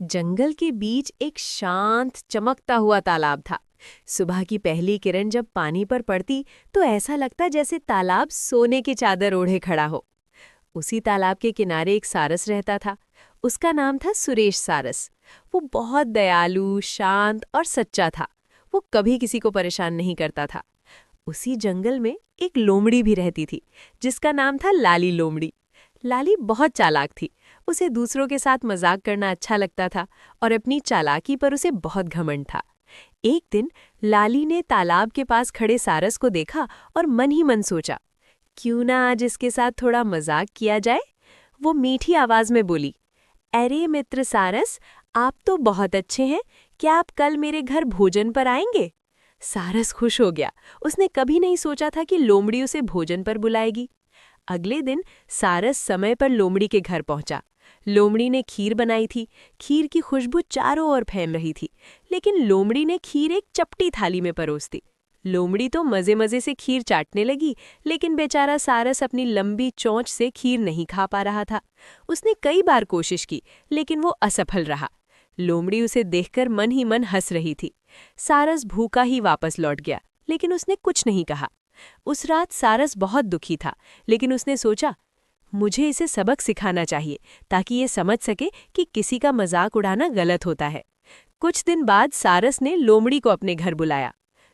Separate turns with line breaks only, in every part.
जंगल के बीच एक शांत चमकता हुआ तालाब था। सुबह की पहली किरण जब पानी पर पड़ती तो ऐसा लगता जैसे तालाब सोने की चादर ओढ़े खड़ा हो। उसी तालाब के किनारे एक सारस रहता था। उसका नाम था सुरेश सारस। वो बहुत दयालु, शांत और सच्चा था। वो कभी किसी को परेशान नहीं करता था। उसी जंगल में एक लोमड़ी भी रहती थी, जिसका नाम था लाली लोमड़ी। लाली बहुत चालाक थी। उसे दूसरों के साथ मजाक करना अच्छा लगता था और अपनी चालाकी पर उसे बहुत घमंड था। एक दिन लाली ने तालाब के पास खड़े सारस को देखा और मन ही मन सोचा, क्यों ना आज इसके साथ थोड़ा मजाक किया जाए। वो मीठी आवाज में बोली, अरे मित्र सारस, आप तो बहुत अच्छे हैं। क्या आप कल मेरे घर भोजन पर आएंगे? सारस खुश हो गया। उसने कभी नहीं सोचा था कि लोमड़ी उसे भोजन पर बुलाएगी। अगले दिन सारस समय पर लोमड़ी के घर पहुंचा। लोमड़ी ने खीर बनाई थी। खीर की खुशबू चारों ओर फैल रही थी, लेकिन लोमड़ी ने खीर एक चपटी थाली में परोस दी। लोमड़ी तो मजे मजे से खीर चाटने लगी, लेकिन बेचारा सारस अपनी लंबी चोंच से खीर नहीं खा पा रहा था। उसने कई बार कोशिश की, लेकिन वो असफल रहा। लोमड़ी उसे देखकर मन ही मन हंस रही थी। सारस भूखा ही वापस लौट गया, लेकिन उसने कुछ नहीं कहा। उस रात सारस बहुत दुखी था, लेकिन उसने सोचा, मुझे इसे सबक सिखाना चाहिए ताकि ये समझ सके कि किसी का मजाक उड़ाना गलत होता है। कुछ दिन बाद सारस ने लोमड़ी को अपने घर बुलाया।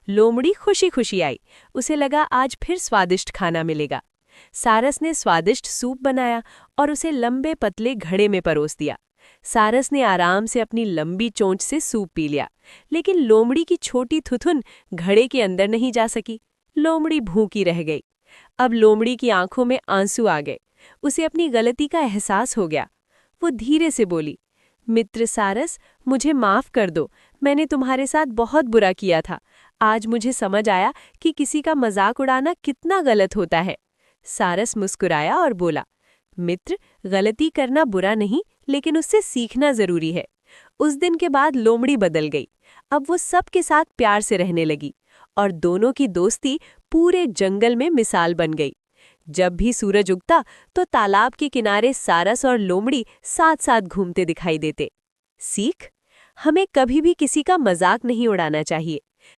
लोमड़ी खुशी खुशी आई। उसे लगा आज फिर स्वादिष्ट खाना मिलेगा। सारस ने स्वादिष्ट सूप बनाया और उसे लंबे पतले घड़े में परोस दिया। सारस ने आराम से अपनी लंबी चोंच से सूप पी लिया, लेकिन लोमड़ी की छोटी थुथुन घड़े के अंदर नहीं जा सकी। लोमड़ी भूखी रह गई। अब लोमड़ी की आंखों में आंसू आ गए। उसे अपनी गलती का एहसास हो गया। वो धीरे से बोली, मित्र सारस, मुझे माफ कर दो। मैंने तुम्हारे साथ बहुत बुरा किया था। आज मुझे समझ आया कि किसी का मजाक उड़ाना कितना गलत होता है। सारस मुस्कुराया और बोला, मित्र, गलती करना बुरा नहीं, लेकिन उससे सीखना जरूरी है। उस दिन के बाद लोमड़ी बदल गई। अब वो सबके साथ प्यार से रहने लगी और दोनों की दोस्ती पूरे जंगल में मिसाल बन गई। जब भी सूरज उगता तो तालाब के किनारे सारस और लोमड़ी साथ साथ घूमते दिखाई देते। सीख, हमें कभी भी किसी का मजाक नहीं उड़ाना चाहिए।